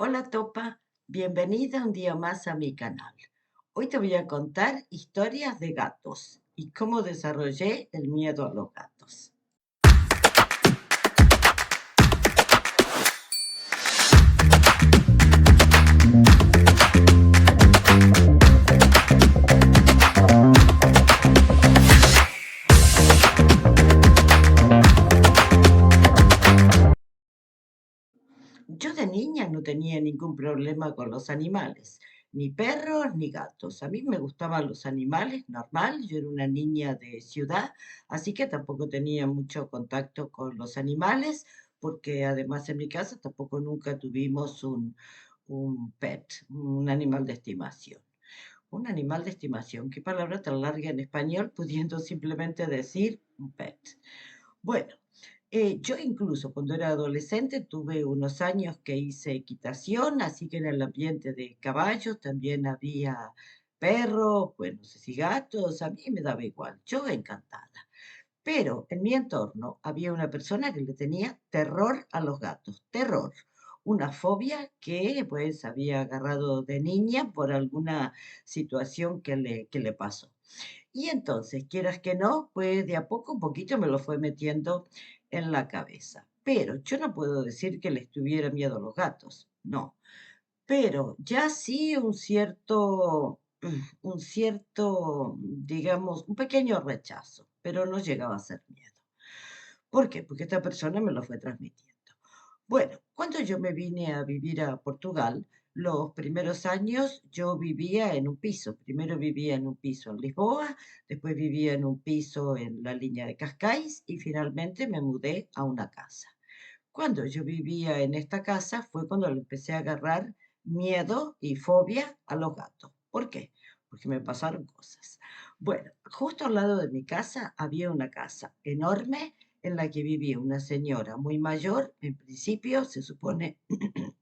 Hola Topa, bienvenida un día más a mi canal. Hoy te voy a contar historias de gatos y cómo desarrollé el miedo a los gatos. Yo de niña no tenía ningún problema con los animales, ni perros ni gatos. A mí me gustaban los animales, normal. Yo era una niña de ciudad, así que tampoco tenía mucho contacto con los animales, porque además en mi casa tampoco nunca tuvimos un pet, un animal de estimación. Un animal de estimación, qué palabra tan larga en español, pudiendo simplemente decir un pet. Bueno, yo incluso cuando era adolescente tuve unos años que hice equitación, así que en el ambiente de caballos también había perros, bueno, no sé si gatos, a mí me daba igual, yo encantada. Pero en mi entorno había una persona que le tenía terror a los gatos, terror, una fobia que pues había agarrado de niña por alguna situación que le pasó. Y entonces, quieras que no, pues de a poco, un poquito me lo fue metiendo en la cabeza. Pero yo no puedo decir que les tuviera miedo a los gatos, no. Pero ya sí digamos, un pequeño rechazo, pero no llegaba a ser miedo. ¿Por qué? Porque esta persona me lo fue transmitiendo. Bueno, cuando yo me vine a vivir a Portugal, los primeros años yo vivía en un piso. Primero vivía en un piso en Lisboa, después vivía en un piso en la línea de Cascais y finalmente me mudé a una casa. Cuando yo vivía en esta casa fue cuando le empecé a agarrar miedo y fobia a los gatos. ¿Por qué? Porque me pasaron cosas. Bueno, justo al lado de mi casa había una casa enorme en la que vivía una señora muy mayor. En principio se supone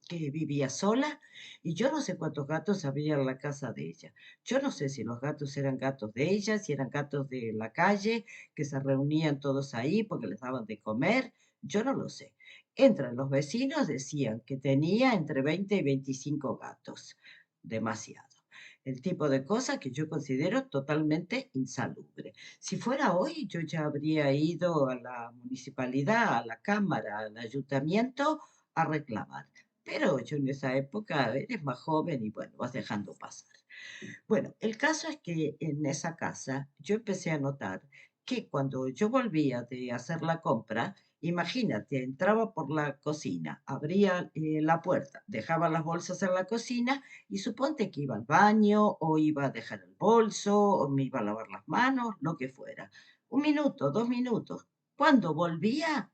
que vivía sola y yo no sé cuántos gatos había en la casa de ella. Yo no sé si los gatos eran gatos de ella, si eran gatos de la calle, que se reunían todos ahí porque les daban de comer. Yo no lo sé. Entre los vecinos decían que tenía entre 20 y 25 gatos. Demasiado. El tipo de cosa que yo considero totalmente insalubre. Si fuera hoy, yo ya habría ido a la municipalidad, a la cámara, al ayuntamiento a reclamar. Pero yo en esa época eres más joven y bueno, vas dejando pasar. Bueno, el caso es que en esa casa yo empecé a notar que cuando yo volvía de hacer la compra, imagínate, entraba por la cocina, abría la puerta, dejaba las bolsas en la cocina y suponte que iba al baño o iba a dejar el bolso o me iba a lavar las manos, lo que fuera. Un minuto, 2 minutos. Cuando volvía,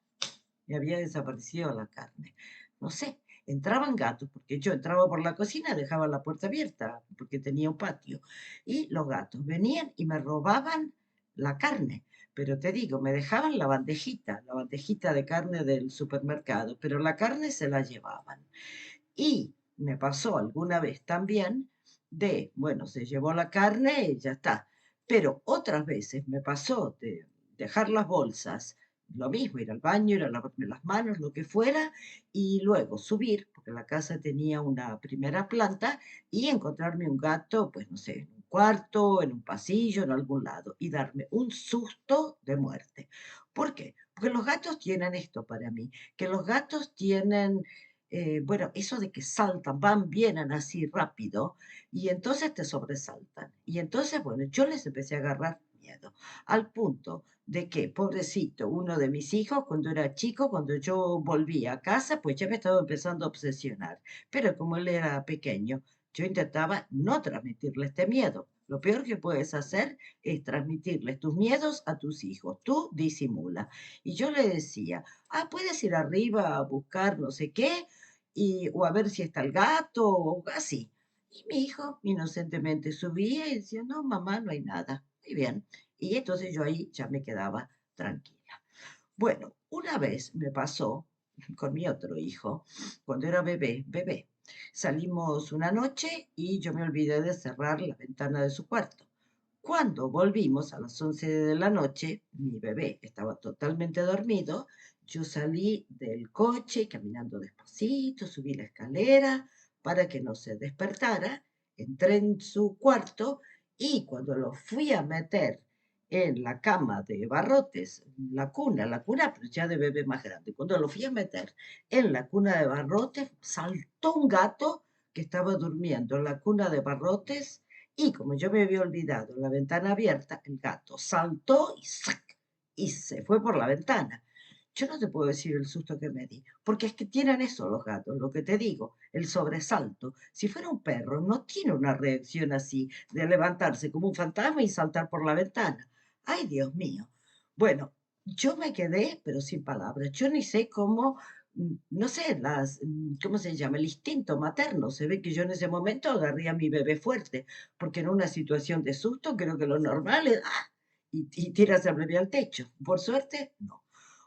me había desaparecido la carne. No sé, entraban gatos, porque yo entraba por la cocina, dejaba la puerta abierta, porque tenía un patio, y los gatos venían y me robaban la carne. Pero te digo, me dejaban la bandejita de carne del supermercado, pero la carne se la llevaban. Y me pasó alguna vez también bueno, se llevó la carne y ya está. Pero otras veces me pasó de dejar las bolsas, lo mismo, ir al baño, ir a lavarme las manos, lo que fuera, y luego subir, porque la casa tenía una primera planta, y encontrarme un gato, pues no sé, en un cuarto, en un pasillo, en algún lado, y darme un susto de muerte. ¿Por qué? Porque los gatos tienen esto para mí, que los gatos tienen bueno, eso de que saltan, van, vienen así rápido y entonces te sobresaltan. Y entonces, bueno, yo les empecé a agarrar miedo, al punto de que, pobrecito, uno de mis hijos, cuando era chico, cuando yo volvía a casa, pues ya me estaba empezando a obsesionar. Pero como él era pequeño, yo intentaba no transmitirle este miedo. Lo peor que puedes hacer es transmitirles tus miedos a tus hijos. Tú disimula. Y yo le decía, puedes ir arriba a buscar no sé qué, o a ver si está el gato, o así. Y mi hijo inocentemente subía y decía, no, mamá, no hay nada. Muy bien. Y entonces yo ahí ya me quedaba tranquila. Bueno, una vez me pasó con mi otro hijo, cuando era bebé. Salimos una noche y yo me olvidé de cerrar la ventana de su cuarto. Cuando volvimos a las 11 de la noche, mi bebé estaba totalmente dormido. Yo salí del coche caminando despacito, subí la escalera para que no se despertara, entré en su cuarto y cuando lo fui a meter en la cama de barrotes, la cuna, pero ya de bebé más grande, cuando lo fui a meter en la cuna de barrotes, saltó un gato que estaba durmiendo en la cuna de barrotes y como yo me había olvidado la ventana abierta, el gato saltó y ¡sac! Y se fue por la ventana. Yo no te puedo decir el susto que me di, porque es que tienen eso los gatos, lo que te digo, el sobresalto. Si fuera un perro, no tiene una reacción así de levantarse como un fantasma y saltar por la ventana. Ay, Dios mío. Bueno, yo me quedé, pero sin palabras. Yo ni sé cómo, no sé, ¿cómo se llama? El instinto materno. Se ve que yo en ese momento agarré a mi bebé fuerte, porque en una situación de susto creo que lo normal es, ¡ah! Y tiras al bebé al techo. Por suerte, no.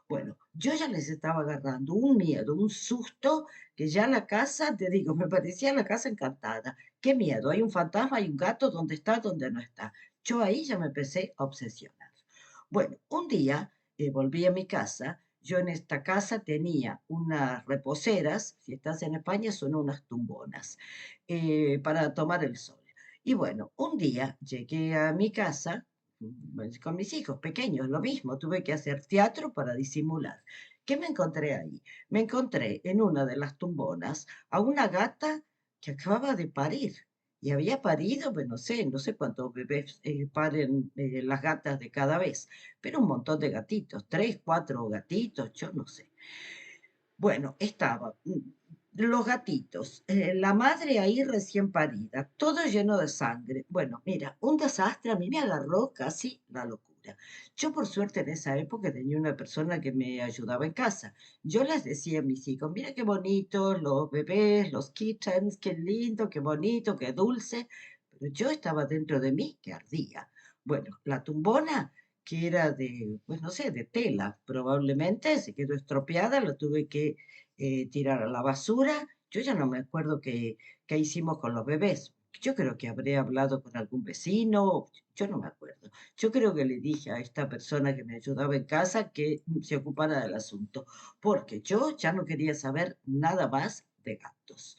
Bueno, yo ya les estaba agarrando un miedo, un susto, que ya la casa, te digo, me parecía la casa encantada. Qué miedo, hay un fantasma, hay un gato, ¿dónde está, dónde no está? Yo ahí ya me empecé a obsesionar. Bueno, un día volví a mi casa. Yo en esta casa tenía unas reposeras, si estás en España son unas tumbonas, para tomar el sol. Y bueno, un día llegué a mi casa con mis hijos pequeños, lo mismo, tuve que hacer teatro para disimular. ¿Qué me encontré ahí? Me encontré en una de las tumbonas a una gata que acababa de parir. Y había parido, pues no sé cuántos bebés paren las gatas de cada vez, pero un montón de gatitos, tres, cuatro gatitos, yo no sé. Bueno, estaba los gatitos, la madre ahí recién parida, todo lleno de sangre. Bueno, mira, un desastre, a mí me agarró casi la locura. Yo por suerte en esa época tenía una persona que me ayudaba en casa. Yo les decía a mis hijos, mira qué bonitos los bebés, los kittens, qué lindo, qué bonito, qué dulce. Pero yo estaba dentro de mí que ardía. Bueno, la tumbona que era de, pues no sé, de tela, probablemente se quedó estropeada, la tuve que tirar a la basura. Yo ya no me acuerdo qué hicimos con los bebés. Yo creo que habré hablado con algún vecino, yo no me acuerdo. Yo creo que le dije a esta persona que me ayudaba en casa que se ocupara del asunto, porque yo ya no quería saber nada más de gatos.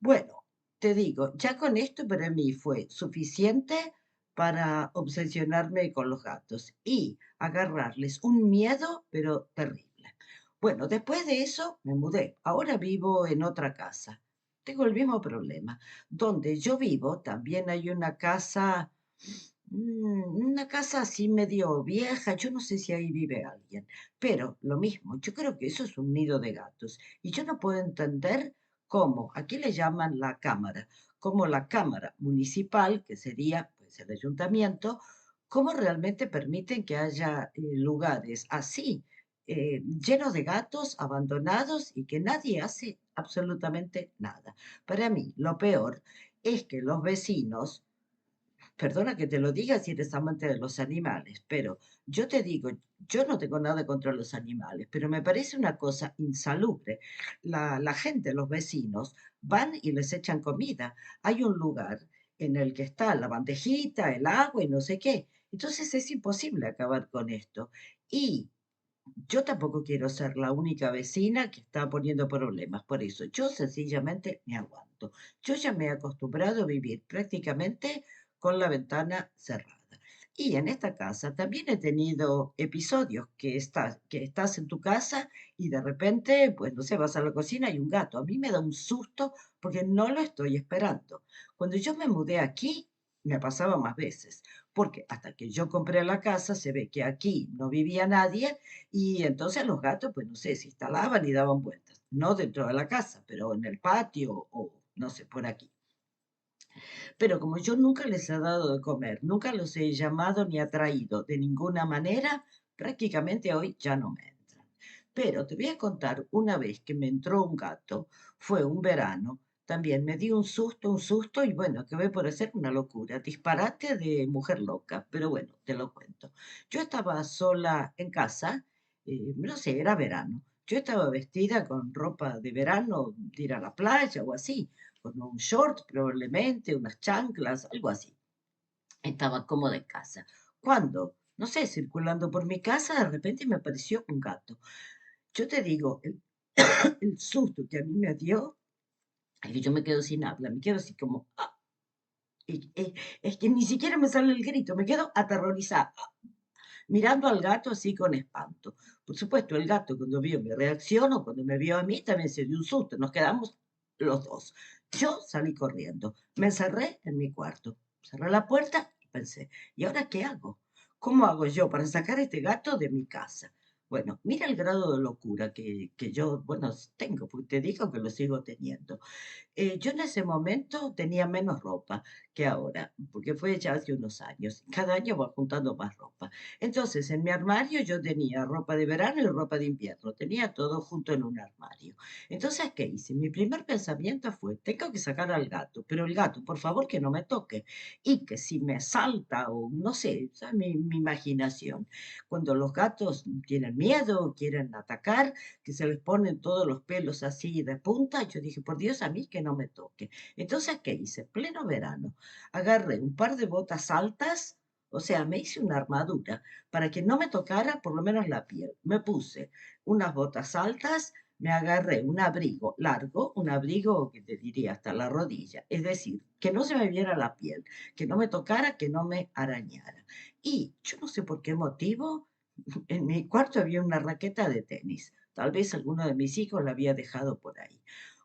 Bueno, te digo, ya con esto para mí fue suficiente para obsesionarme con los gatos y agarrarles un miedo, pero terrible. Bueno, después de eso me mudé. Ahora vivo en otra casa. Tengo el mismo problema. Donde yo vivo también hay una casa así medio vieja. Yo no sé si ahí vive alguien, pero lo mismo, yo creo que eso es un nido de gatos. Y yo no puedo entender cómo, aquí le llaman la cámara, como la cámara municipal, que sería pues el ayuntamiento, cómo realmente permiten que haya lugares así llenos de gatos abandonados y que nadie hace absolutamente nada. Para mí, lo peor es que los vecinos, perdona que te lo diga si eres amante de los animales, pero yo te digo, yo no tengo nada contra los animales, pero me parece una cosa insalubre. La gente, los vecinos, van y les echan comida. Hay un lugar en el que está la bandejita, el agua y no sé qué. Entonces es imposible acabar con esto. Y yo tampoco quiero ser la única vecina que está poniendo problemas, por eso yo sencillamente me aguanto. Yo ya me he acostumbrado a vivir prácticamente con la ventana cerrada. Y en esta casa también he tenido episodios que estás en tu casa y de repente, pues no sé, vas a la cocina y un gato. A mí me da un susto porque no lo estoy esperando. Cuando yo me mudé aquí, me pasaba más veces, porque hasta que yo compré la casa se ve que aquí no vivía nadie y entonces los gatos, pues no sé, se instalaban y daban vueltas, no dentro de la casa, pero en el patio o no sé, por aquí. Pero como yo nunca les he dado de comer, nunca los he llamado ni atraído de ninguna manera, prácticamente hoy ya no me entran. Pero te voy a contar una vez que me entró un gato, fue un verano, también me di un susto y bueno, que por hacer una locura, disparate de mujer loca, pero bueno, te lo cuento. Yo estaba sola en casa, no sé, era verano. Yo estaba vestida con ropa de verano, de ir a la playa o así con un short probablemente, unas chanclas, algo así. Estaba cómoda en casa. Cuando, no sé, circulando por mi casa, de repente me apareció un gato. Yo te digo, el susto que a mí me dio, es que yo me quedo sin habla, me quedo así como, es que ni siquiera me sale el grito, me quedo aterrorizada, mirando al gato así con espanto. Por supuesto, el gato cuando vio mi reacción o cuando me vio a mí también se dio un susto, nos quedamos los dos. Yo salí corriendo, me encerré en mi cuarto, cerré la puerta y pensé, ¿y ahora qué hago? ¿Cómo hago yo para sacar a este gato de mi casa? Bueno, mira el grado de locura que yo, bueno, tengo, porque te digo que lo sigo teniendo. Yo en ese momento tenía menos ropa que ahora, porque fue ya hace unos años. Cada año va juntando más ropa. Entonces, en mi armario yo tenía ropa de verano y ropa de invierno. Tenía todo junto en un armario. Entonces, ¿qué hice? Mi primer pensamiento fue, tengo que sacar al gato, pero el gato, por favor, que no me toque. Y que si me salta o no sé, esa es mi imaginación. Cuando los gatos tienen miedo o quieren atacar, que se les ponen todos los pelos así de punta. Yo dije, por Dios, a mí que no me toque. Entonces, ¿qué hice? Pleno verano, agarré un par de botas altas, o sea, me hice una armadura para que no me tocara por lo menos la piel. Me puse unas botas altas, me agarré un abrigo largo, un abrigo que te diría hasta la rodilla, es decir, que no se me viera la piel, que no me tocara, que no me arañara. Y yo no sé por qué motivo, en mi cuarto había una raqueta de tenis. Tal vez alguno de mis hijos la había dejado por ahí.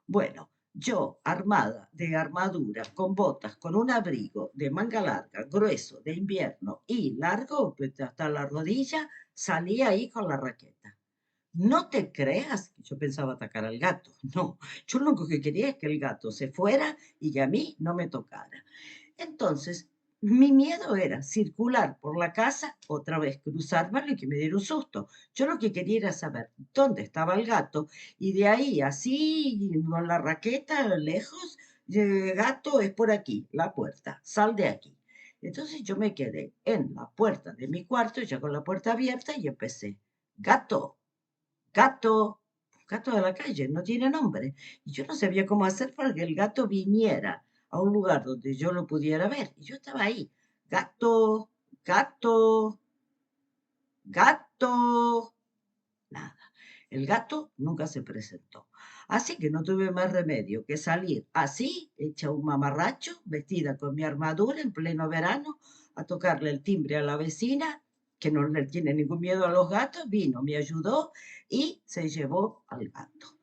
Bueno, yo, armada de armadura, con botas, con un abrigo de manga larga, grueso, de invierno y largo, pues, hasta la rodilla, salí ahí con la raqueta. No te creas que yo pensaba atacar al gato, no. Yo lo único que quería es que el gato se fuera y que a mí no me tocara. Entonces, mi miedo era circular por la casa, otra vez cruzármelo y que me diera un susto. Yo lo que quería era saber dónde estaba el gato y de ahí, así, con la raqueta lejos, gato es por aquí, la puerta, sal de aquí. Entonces yo me quedé en la puerta de mi cuarto, ya con la puerta abierta, y empecé, gato, gato, gato de la calle, no tiene nombre. Y yo no sabía cómo hacer para que el gato viniera a un lugar donde yo lo pudiera ver. Y yo estaba ahí, gato, gato, gato, nada. El gato nunca se presentó. Así que no tuve más remedio que salir así, hecha un mamarracho, vestida con mi armadura en pleno verano, a tocarle el timbre a la vecina, que no le tiene ningún miedo a los gatos, vino, me ayudó y se llevó al gato.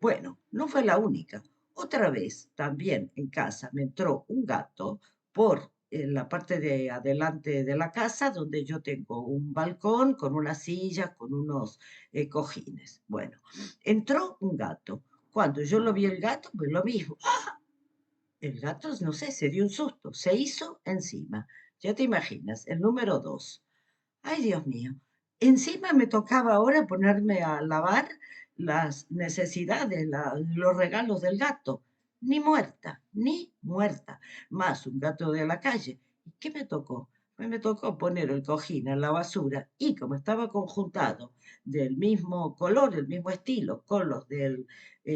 Bueno, no fue la única. Otra vez, también en casa, me entró un gato por la parte de adelante de la casa, donde yo tengo un balcón con unas sillas, con unos cojines. Bueno, entró un gato. Cuando yo lo vi el gato, pues lo mismo. El gato, no sé, se dio un susto, se hizo encima. Ya te imaginas, el número dos. Ay, Dios mío. Encima me tocaba ahora ponerme a lavar las necesidades, los regalos del gato. Ni muerta, ni muerta. Más un gato de la calle. ¿Y qué me tocó? Pues me tocó poner el cojín en la basura y como estaba conjuntado del mismo color, el mismo estilo, con los del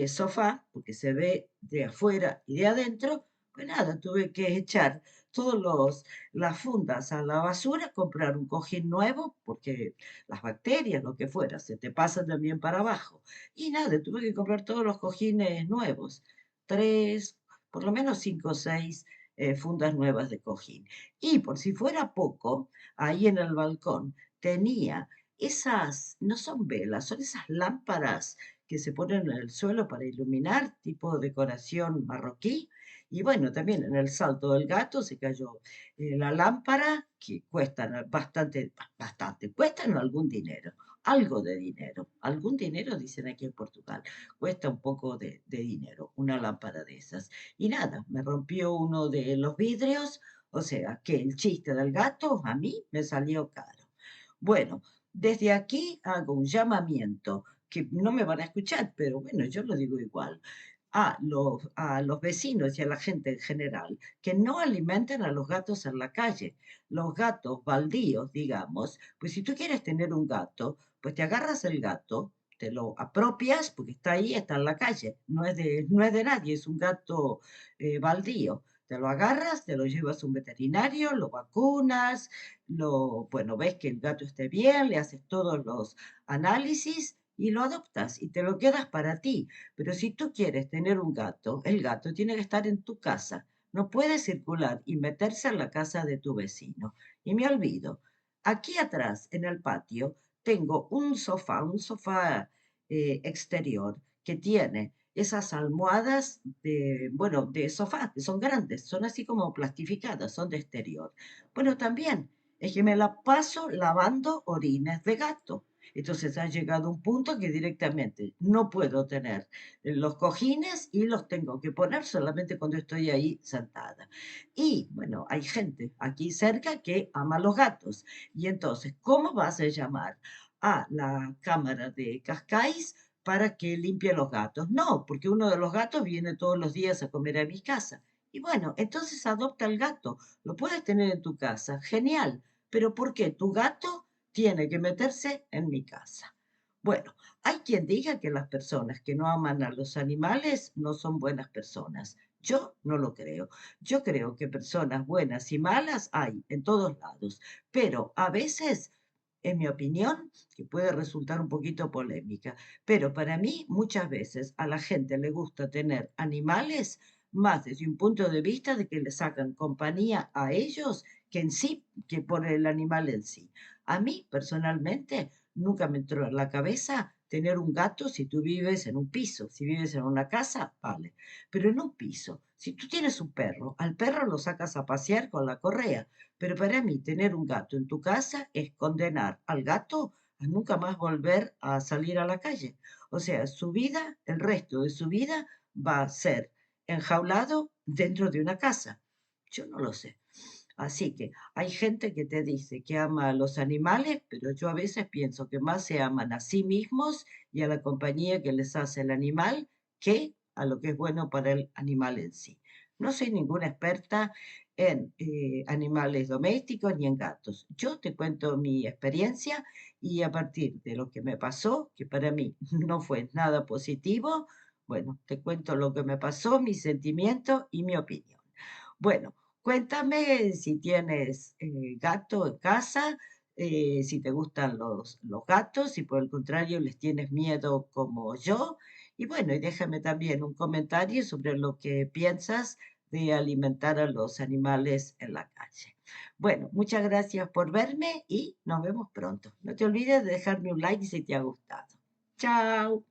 sofá, porque se ve de afuera y de adentro, pues nada, tuve que echar todos las fundas a la basura, comprar un cojín nuevo, porque las bacterias, lo que fuera, se te pasan también para abajo. Y nada, tuve que comprar todos los cojines nuevos, tres, por lo menos cinco o seis fundas nuevas de cojín. Y por si fuera poco, ahí en el balcón tenía esas, no son velas, son esas lámparas que se ponen en el suelo para iluminar, tipo decoración marroquí. Y bueno, también en el salto del gato se cayó la lámpara, que cuestan bastante, bastante, cuestan algún dinero, algo de dinero, algún dinero dicen aquí en Portugal, cuesta un poco de dinero, una lámpara de esas. Y nada, me rompió uno de los vidrios, o sea, que el chiste del gato a mí me salió caro. Bueno, desde aquí hago un llamamiento que no me van a escuchar, pero bueno, yo lo digo igual a los vecinos y a la gente en general que no alimenten a los gatos en la calle. Los gatos baldíos, digamos, pues si tú quieres tener un gato, pues te agarras el gato, te lo apropias porque está ahí, está en la calle, no es de nadie, es un gato baldío. te lo agarras, te lo llevas a un veterinario, lo vacunas, bueno, ves que el gato esté bien, le haces todos los análisis y lo adoptas y te lo quedas para ti. Pero si tú quieres tener un gato, el gato tiene que estar en tu casa. No puede circular y meterse en la casa de tu vecino. Y me olvido, aquí atrás, en el patio, tengo un sofá exterior que tiene esas almohadas de, bueno, de sofá, que son grandes, son así como plastificadas, son de exterior. Bueno, también es que me la paso lavando orines de gato. Entonces ha llegado un punto que directamente no puedo tener los cojines y los tengo que poner solamente cuando estoy ahí sentada. Y bueno, hay gente aquí cerca que ama los gatos. Y entonces, ¿cómo vas a llamar a la cámara de Cascais para que limpie los gatos? No, porque uno de los gatos viene todos los días a comer a mi casa. Y bueno, entonces adopta el gato. Lo puedes tener en tu casa. Genial. Pero ¿por qué tu gato tiene que meterse en mi casa? Bueno, hay quien diga que las personas que no aman a los animales no son buenas personas. Yo no lo creo. Yo creo que personas buenas y malas hay en todos lados, pero a veces, en mi opinión, que puede resultar un poquito polémica, pero para mí muchas veces a la gente le gusta tener animales más desde un punto de vista de que le sacan compañía a ellos que en sí, que por el animal en sí. A mí, personalmente, nunca me entró en la cabeza tener un gato si tú vives en un piso. Si vives en una casa, vale. Pero en un piso, si tú tienes un perro, al perro lo sacas a pasear con la correa. Pero para mí, tener un gato en tu casa es condenar al gato a nunca más volver a salir a la calle. O sea, su vida, el resto de su vida, va a ser enjaulado dentro de una casa. Yo no lo sé. Así que hay gente que te dice que ama a los animales, pero yo a veces pienso que más se aman a sí mismos y a la compañía que les hace el animal que a lo que es bueno para el animal en sí. No soy ninguna experta en animales domésticos ni en gatos. Yo te cuento mi experiencia y a partir de lo que me pasó, que para mí no fue nada positivo, bueno, te cuento lo que me pasó, mi sentimiento y mi opinión. Bueno, cuéntame si tienes gato en casa, si te gustan los gatos, si por el contrario les tienes miedo como yo. Y bueno, y déjame también un comentario sobre lo que piensas de alimentar a los animales en la calle. Bueno, muchas gracias por verme y nos vemos pronto. No te olvides de dejarme un like si te ha gustado. Chao.